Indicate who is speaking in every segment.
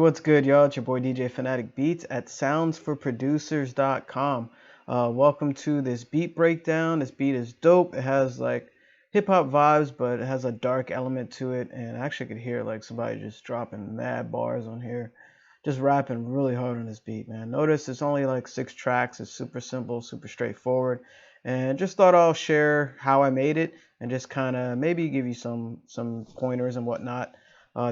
Speaker 1: What's good, y'all? It's your boy DJ Fanatic Beats at soundsforproducers.com. Welcome to this beat breakdown. This beat is dope. It has like hip hop vibes, but it has a dark element to it. And I actually could hear like somebody just dropping mad bars on here, just rapping really hard on this beat, man. Notice it's only like 6 tracks. It's super simple, super straightforward. And just thought I'll share how I made it and just kind of maybe give you some pointers and whatnot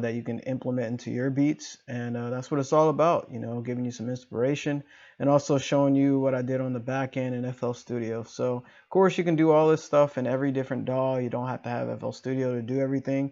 Speaker 1: that you can implement into your beats. And that's what it's all about, giving you some inspiration and also showing you what I did on the back end in FL Studio. So, of course, you can do all this stuff in every different DAW. You don't have to have FL Studio to do everything.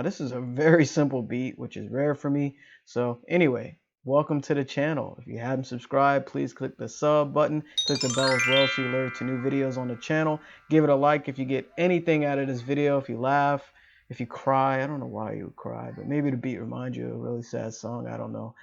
Speaker 1: This is a very simple beat, which is rare for me. So, anyway, welcome to the channel. If you haven't subscribed, please click the sub button, click the bell as well so you're alerted to new videos on the channel. Give it a like if you get anything out of this video, if you laugh, if you cry. I don't know why you would cry, but maybe the beat reminds you of a really sad song. I don't know.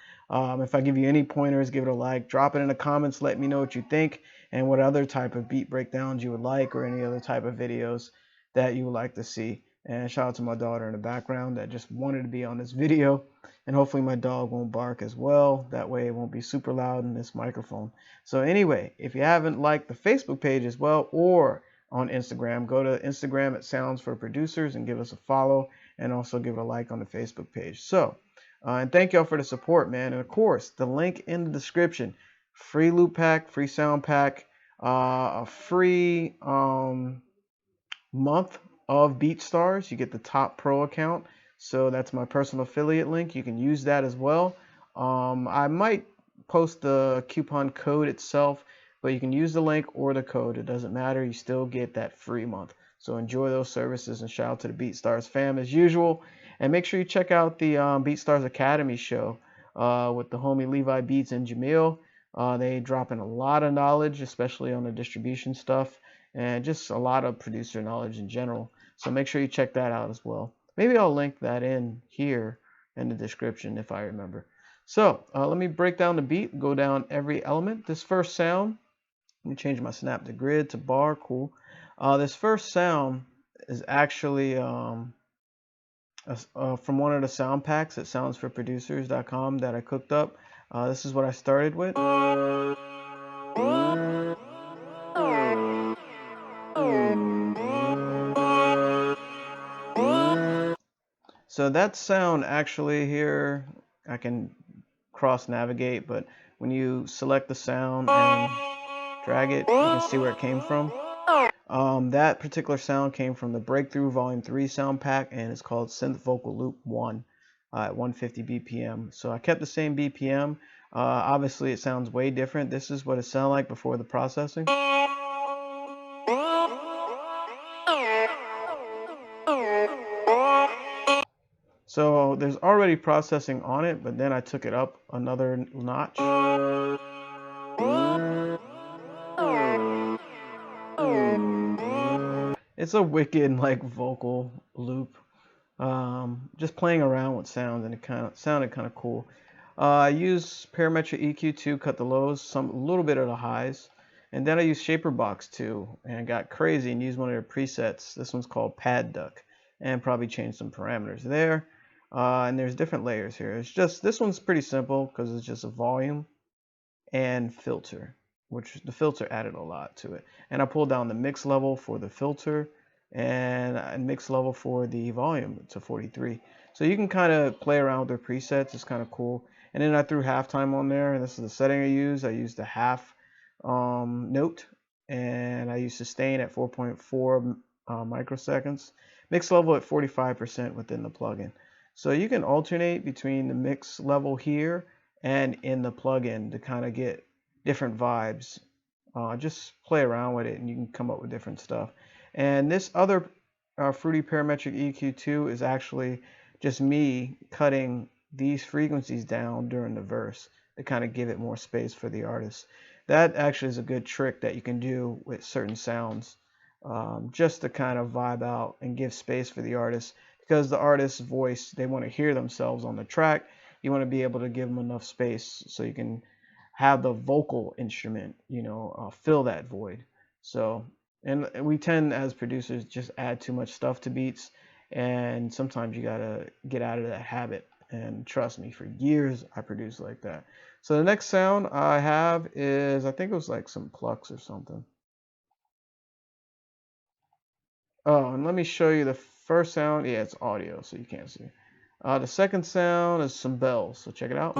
Speaker 1: If I give you any pointers, give it a like. Drop it in the comments. Let me know what you think and what other type of beat breakdowns you would like or any other type of videos that you would like to see. And shout out to my daughter in the background that just wanted to be on this video. And hopefully my dog won't bark as well. That way it won't be super loud in this microphone. So anyway, if you haven't liked the Facebook page as well, or on Instagram, go to Instagram at Sounds for Producers and give us a follow, and also give it a like on the Facebook page. So, and thank y'all for the support, man. And of course, the link in the description: free loop pack, free sound pack, a free month of BeatStars. You get the top pro account. So that's my personal affiliate link. You can use that as well. I might post the coupon code itself, but you can use the link or the code. It doesn't matter. You still get that free month. So enjoy those services, and shout out to the BeatStars fam as usual. And make sure you check out the BeatStars Academy show with the homie Levi Beats and Jamil. They drop in a lot of knowledge, especially on the distribution stuff, and just a lot of producer knowledge in general. So make sure you check that out as well. Maybe I'll link that in here in the description if I remember. So let me break down the beat, go down every element. This first sound, let me change my snap to grid to bar. Cool. This first sound is actually from one of the sound packs at soundsforproducers.com that I cooked up. This is what I started with. So that sound actually here, I can cross navigate, but when you select the sound and drag it, you can see where it came from. That particular sound came from the Breakthrough Volume 3 sound pack, and it's called Synth Vocal Loop 1 at 150 BPM. So I kept the same BPM. Obviously, it sounds way different. This is what it sounded like before the processing. So there's already processing on it, but then I took it up another notch. It's a wicked like vocal loop. Just playing around with sounds, and it kind of sounded kind of cool. I use parametric EQ to cut the lows, a little bit of the highs, and then I use Shaper Box too, and got crazy and used one of their presets. This one's called Pad Duck, and probably changed some parameters there. And there's different layers here. It's just, this one's pretty simple because it's just a volume and filter, which the filter added a lot to it. And I pulled down the mix level for the filter and mix level for the volume to 43. So you can kind of play around with their presets. It's kind of cool. And then I threw halftime on there, and this is the setting I used. I used the half note, and I used sustain at 4.4 microseconds. Mix level at 45% within the plugin. So you can alternate between the mix level here and in the plugin to kind of get different vibes. Just play around with it and you can come up with different stuff. And this other Fruity Parametric EQ2 is actually just me cutting these frequencies down during the verse to kind of give it more space for the artist. That actually is a good trick that you can do with certain sounds, just to kind of vibe out and give space for the artist, because the artist's voice, they want to hear themselves on the track. You want to be able to give them enough space so you can have the vocal instrument, fill that void. So, and we tend as producers just add too much stuff to beats, and sometimes you gotta get out of that habit. And trust me, for years I produced like that. So the next sound I have is, I think it was like some plucks or something. Oh, and let me show you the first sound. Yeah, it's audio, so you can't see. The second sound is some bells, so check it out.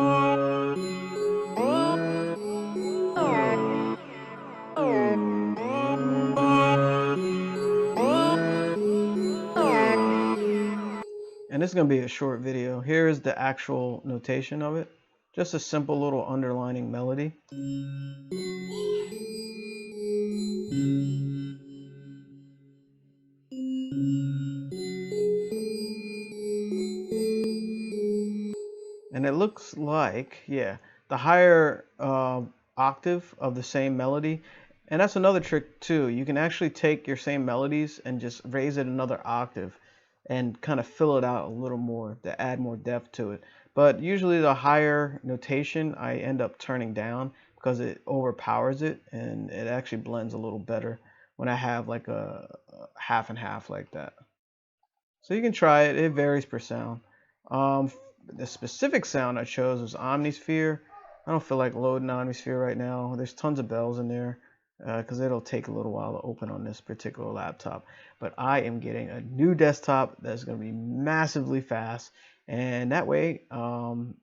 Speaker 1: And this is going to be a short video. Here is the actual notation of it. Just a simple little underlining melody. And it looks like, yeah, the higher octave of the same melody. And that's another trick too. You can actually take your same melodies and just raise it another octave and kind of fill it out a little more to add more depth to it. But usually the higher notation I end up turning down because it overpowers it, and it actually blends a little better when I have like a half and half like that. So you can try it. It varies per sound. Um, the specific sound I chose was Omnisphere. I don't feel like loading Omnisphere right now. There's tons of bells in there because it'll take a little while to open on this particular laptop. But I am getting a new desktop that's going to be massively fast, and that way, I'll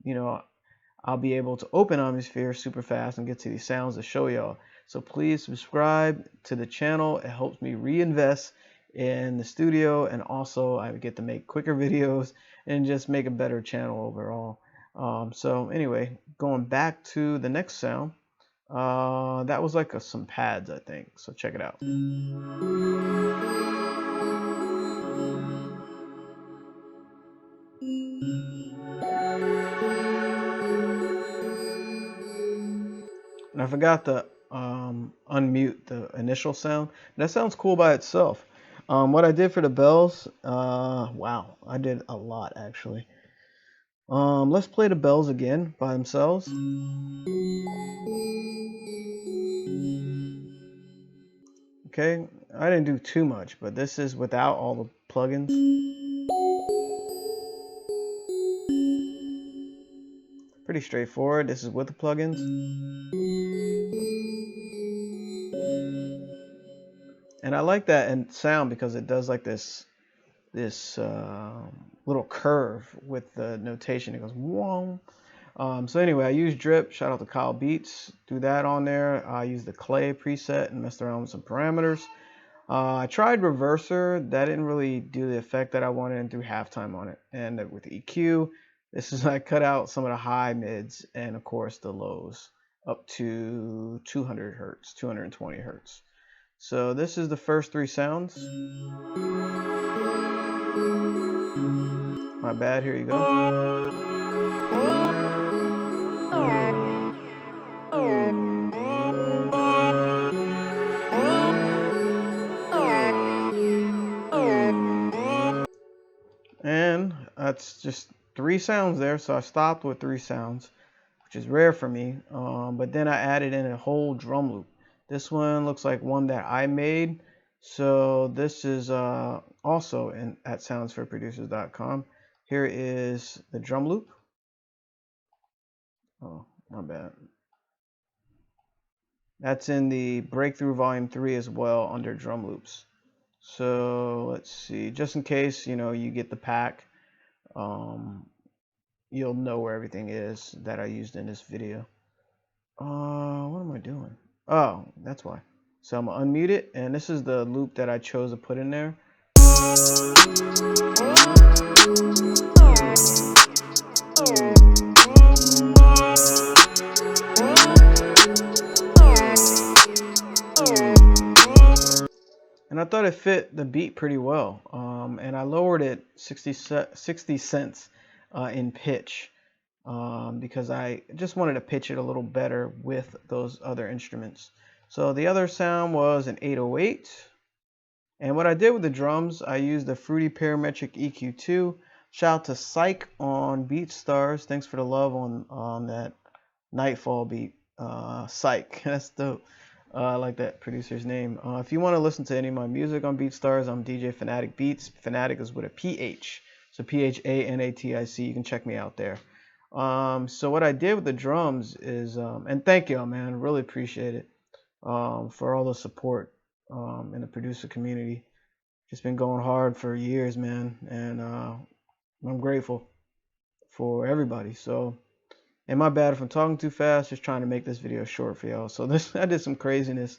Speaker 1: be able to open Omnisphere super fast and get to these sounds to show y'all. So please subscribe to the channel. It helps me reinvest in the studio, and also I get to make quicker videos and just make a better channel overall. So anyway, going back to the next sound, that was like some pads, I think. So check it out. And I forgot to unmute the initial sound. That sounds cool by itself. What I did for the bells, wow, I did a lot actually. Let's play the bells again by themselves. Okay, I didn't do too much, but this is without all the plugins. Pretty straightforward. This is with the plugins. And I like that in sound because it does like this little curve with the notation. It goes whoa. So anyway, I use drip. Shout out to Kyle Beats. Do that on there. I use the clay preset and messed around with some parameters. I tried reverser. That didn't really do the effect that I wanted, and threw halftime on it. And with the EQ, this is I cut out some of the high mids and of course the lows up to 200 hertz, 220 hertz. So this is the first three sounds. My bad, here you go. And that's just three sounds there, so I stopped with three sounds, which is rare for me. But then I added in a whole drum loop. This one looks like one that I made. So this is also at soundsforproducers.com. Here is the drum loop. Oh, my bad. That's in the Breakthrough Volume 3 as well under drum loops. So let's see, just in case, you get the pack, you'll know where everything is that I used in this video. What am I doing? Oh, that's why. So I'm gonna unmute it, and this is the loop that I chose to put in there. And I thought it fit the beat pretty well. And I lowered it 60 cents in pitch because I just wanted to pitch it a little better with those other instruments. So the other sound was an 808. And what I did with the drums, I used the Fruity Parametric EQ2. Shout out to Psych on BeatStars. Thanks for the love on that Nightfall beat. Psych, that's dope. I like that producer's name. If you want to listen to any of my music on BeatStars, I'm DJ Fanatic Beats. Fanatic is with a PH. So PHANATIC. You can check me out there. So what I did with the drums is, and thank y'all, man, really appreciate it, for all the support, in the producer community. Just been going hard for years, man, and I'm grateful for everybody. So, and my bad if I'm talking too fast. Just trying to make this video short for y'all. So this, I did some craziness.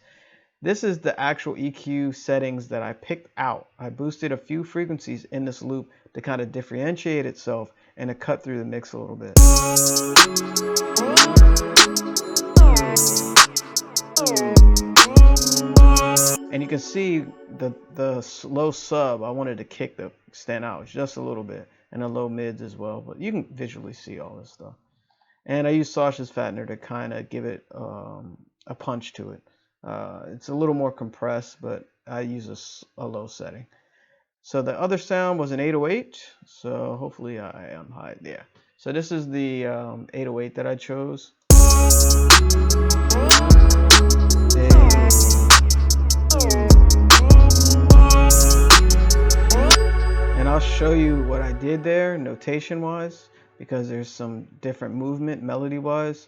Speaker 1: This is the actual EQ settings that I picked out. I boosted a few frequencies in this loop to kind of differentiate itself and to cut through the mix a little bit. And you can see the low sub, I wanted to kick the stand out just a little bit, and the low mids as well, but you can visually see all this stuff. And I use Sasha's fattener to kind of give it a punch to it. It's a little more compressed, but I use a low setting. So the other sound was an 808. So hopefully I am high. Yeah. So this is the 808 that I chose. And I'll show you what I did there notation wise, because there's some different movement melody wise.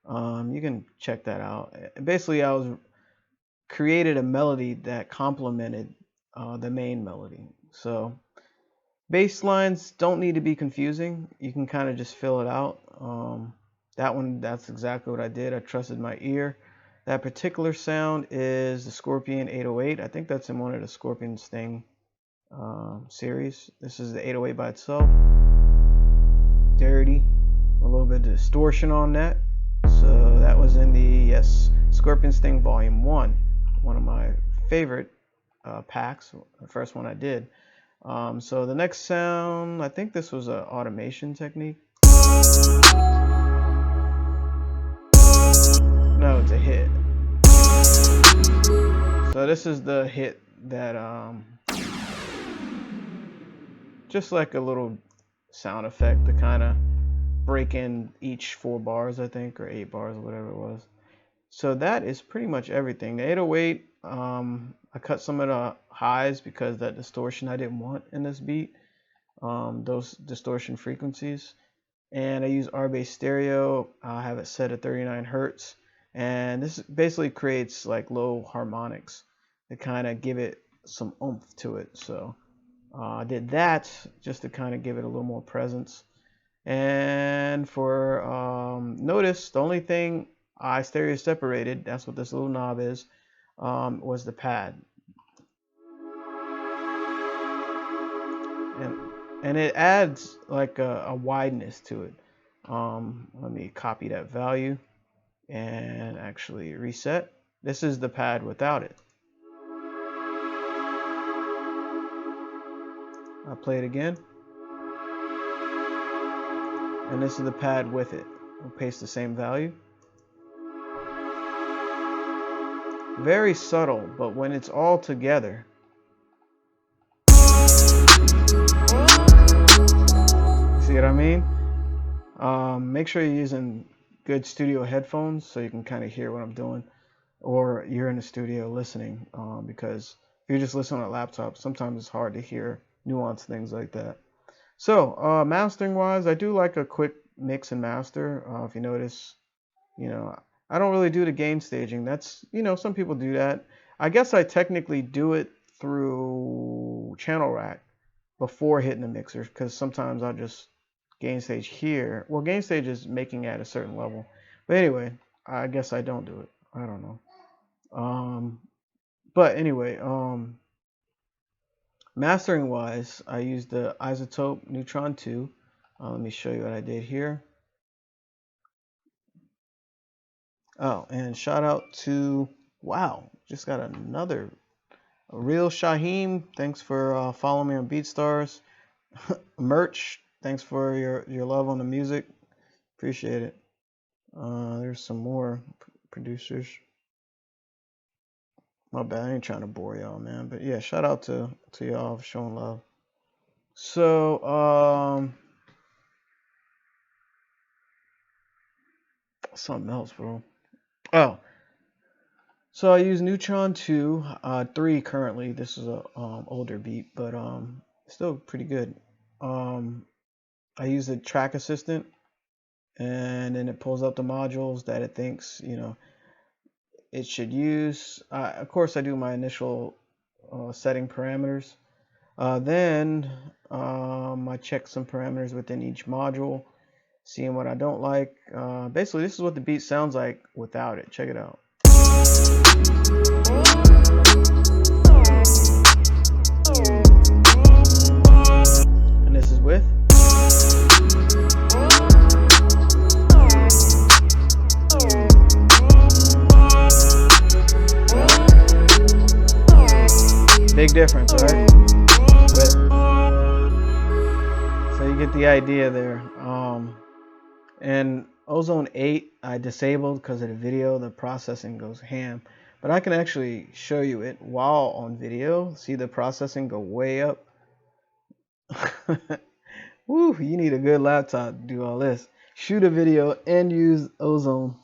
Speaker 1: You can check that out. Basically, I created a melody that complemented the main melody. So bass lines don't need to be confusing. You can kind of just fill it out. That's exactly what I did. I trusted my ear. That particular sound is the Scorpion 808. I think that's in one of the Scorpion Sting series. This is the 808 by itself. Dirty. A little bit of distortion on that. So that was in the, Scorpion Sting Volume 1. One of my favorite packs. The first one I did. So the next sound, I think this was an automation technique. No, it's a hit. So this is the hit that, just like a little sound effect to kind of break in each 4 bars, I think, or 8 bars, or whatever it was. So that is pretty much everything. The 808, I cut some of the highs because that distortion I didn't want in this beat, those distortion frequencies. And I use R-Bass stereo. I have it set at 39 hertz. And this basically creates like low harmonics to kind of give it some oomph to it. So I did that just to kind of give it a little more presence. And for notice, the only thing I stereo separated, that's what this little knob is, was the pad. And it adds like a wideness to it. Let me copy that value and actually reset. This is the pad without it. I'll play it again. And this is the pad with it. I'll paste the same value. Very subtle, but when it's all together, see what I mean? Make sure you're using good studio headphones so you can kind of hear what I'm doing, or you're in the studio listening, because if you're just listening on a laptop, sometimes it's hard to hear nuanced things like that. So mastering wise, I do like a quick mix and master. If you notice, I don't really do the gain staging. That's, some people do that. I guess I technically do it through Channel Rack before hitting the mixer, because sometimes I'll just gain stage here. Well, gain stage is making at a certain level. But anyway, I guess I don't do it. I don't know. But anyway, mastering wise, I used the Isotope Neutron 2. Let me show you what I did here. Oh, and shout out to, wow, just got another real Shaheem. Thanks for following me on BeatStars. Merch, thanks for your love on the music. Appreciate it. There's some more producers. My bad, I ain't trying to bore y'all, man. But yeah, shout out to y'all for showing love. So, something else, bro. Oh, so I use Neutron 2, 3 currently. This is a older beat, but still pretty good. I use the track assistant, and then it pulls up the modules that it thinks, it should use. Of course, I do my initial setting parameters. Then I check some parameters within each module, seeing what I don't like. Basically, this is what the beat sounds like without it. Check it out. And this is with. Big difference, right? So you get the idea there. And Ozone 8 I disabled because of the video. The processing goes ham. But I can actually show you it while on video. See the processing go way up. Woo, you need a good laptop to do all this. Shoot a video and use Ozone.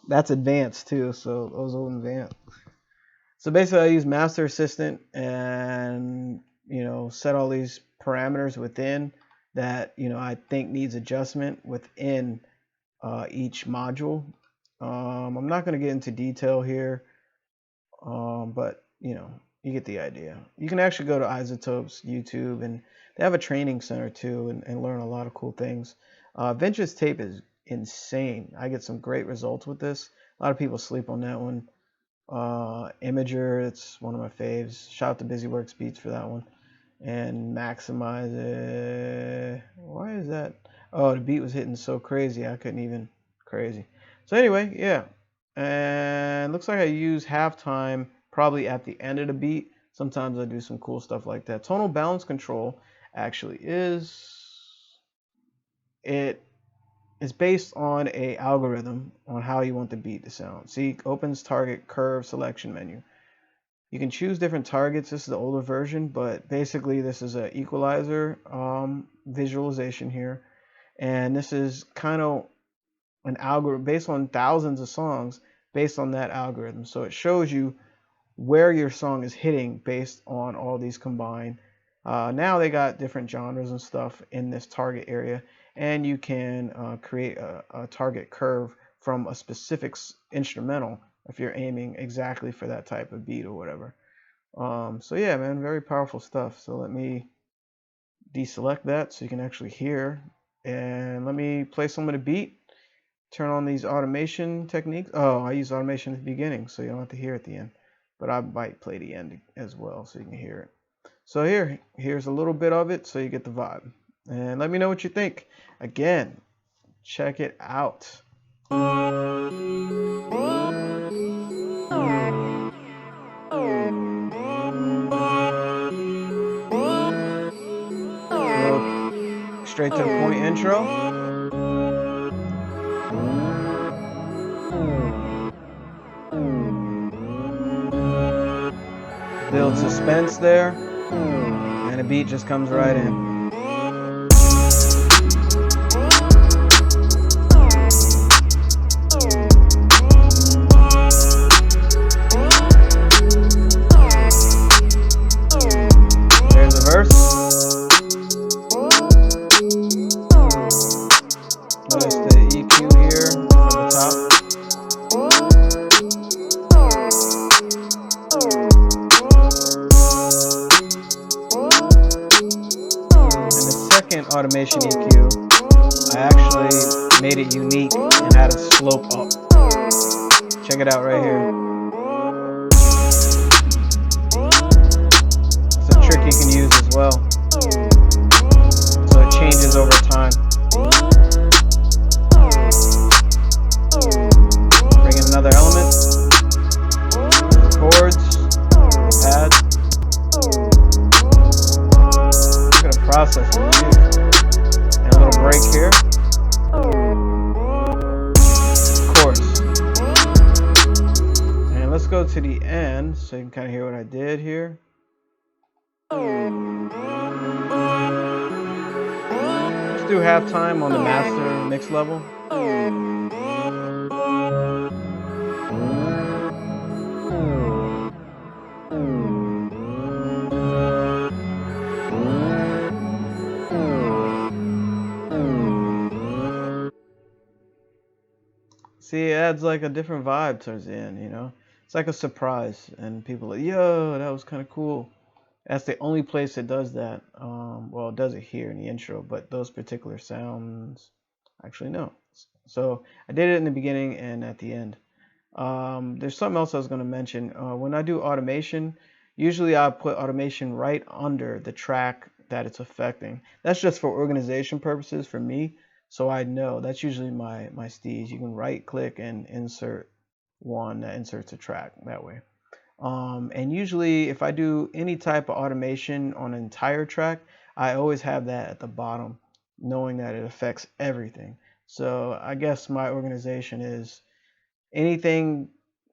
Speaker 1: That's advanced too, so Ozone advanced. So basically I use Master Assistant and, set all these parameters within that, I think needs adjustment within each module. I'm not going to get into detail here, but, you get the idea. You can actually go to iZotope's YouTube, and they have a training center too, and learn a lot of cool things. Vintage tape is insane. I get some great results with this. A lot of people sleep on that one. Imager, it's one of my faves. Shout out to BusyWorks Beats for that one. And Maximize it. Why is that? Oh, the beat was hitting so crazy I couldn't even. Crazy. So anyway, yeah. And looks like I use halftime probably at the end of the beat. Sometimes I do some cool stuff like that. Tonal balance control actually is based on a algorithm on how you want the beat to sound. See, opens target curve selection menu. You can choose different targets. This is the older version, but basically this is an equalizer visualization here. And this is kind of an algorithm based on thousands of songs based on that algorithm. So it shows you where your song is hitting based on all these combined. Now they got different genres and stuff in this target area, and you can create a target curve from a specific instrumental if you're aiming exactly for that type of beat or whatever. So yeah, man, very powerful stuff. So let me deselect that so you can actually hear, and let me play some of the beat. Turn on these automation techniques. Oh, I use automation at the beginning, so you don't have to hear at the end. But I might play the end as well so you can hear it. So here's a little bit of it so you get the vibe. And let me know what you think. Again, check it out. Straight to the point intro. Build suspense there, and the beat just comes right in. There's the verse. Notice the EQ here from the top. Automation EQ, I actually made it unique and had a slope up. Check it out right here. It's a trick you can use as well, so it changes over time. Bring in another element, chords, pads. Look at the processing. And a little break here. Chorus. And let's go to the end so you can kind of hear what I did here. Let's do halftime on the master mix level. See, it adds like a different vibe towards the end, you know? It's like a surprise, and people are like, yo, that was kind of cool. That's the only place it does that. Well, it does it here in the intro, but those particular sounds, actually, no. So I did it in the beginning and at the end. There's something else I was going to mention. When I do automation, usually I put automation right under the track that it's affecting. That's just for organization purposes for me, so I know. That's usually my steez. You can right click and insert one that inserts a track that way. And usually if I do any type of automation on an entire track, I always have that at the bottom, knowing that it affects everything. So I guess my organization is anything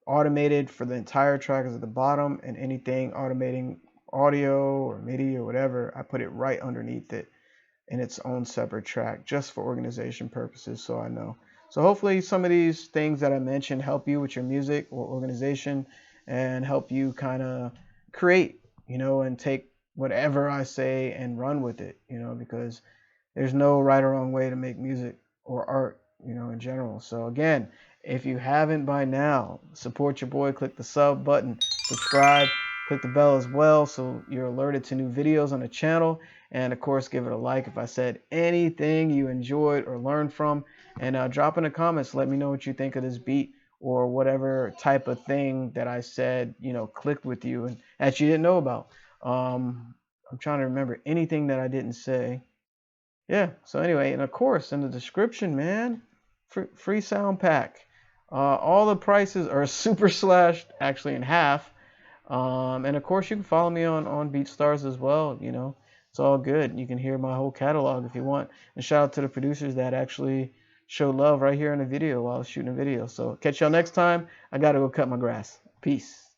Speaker 1: automated for the entire track is at the bottom, and anything automating audio or MIDI or whatever, I put it right underneath it in its own separate track just for organization purposes, so I know. So hopefully some of these things that I mentioned help you with your music or organization and help you kind of create, you know, and take whatever I say and run with it, you know, because there's no right or wrong way to make music or art, you know, in general. So again, if you haven't by now, support your boy, click the sub button, subscribe, click the bell as well so you're alerted to new videos on the channel. And of course, give it a like if I said anything you enjoyed or learned from. And drop in the comments, let me know what you think of this beat or whatever type of thing that I said, you know, clicked with you and that you didn't know about. I'm trying to remember anything that I didn't say. Yeah, so anyway, and of course, in the description, man, free sound pack. All the prices are super slashed, actually in half. And of course, you can follow me on BeatStars as well. You know, it's all good. You can hear my whole catalog if you want. And shout out to the producers that actually show love right here in the video while I was shooting a video. So catch y'all next time. I gotta go cut my grass. Peace.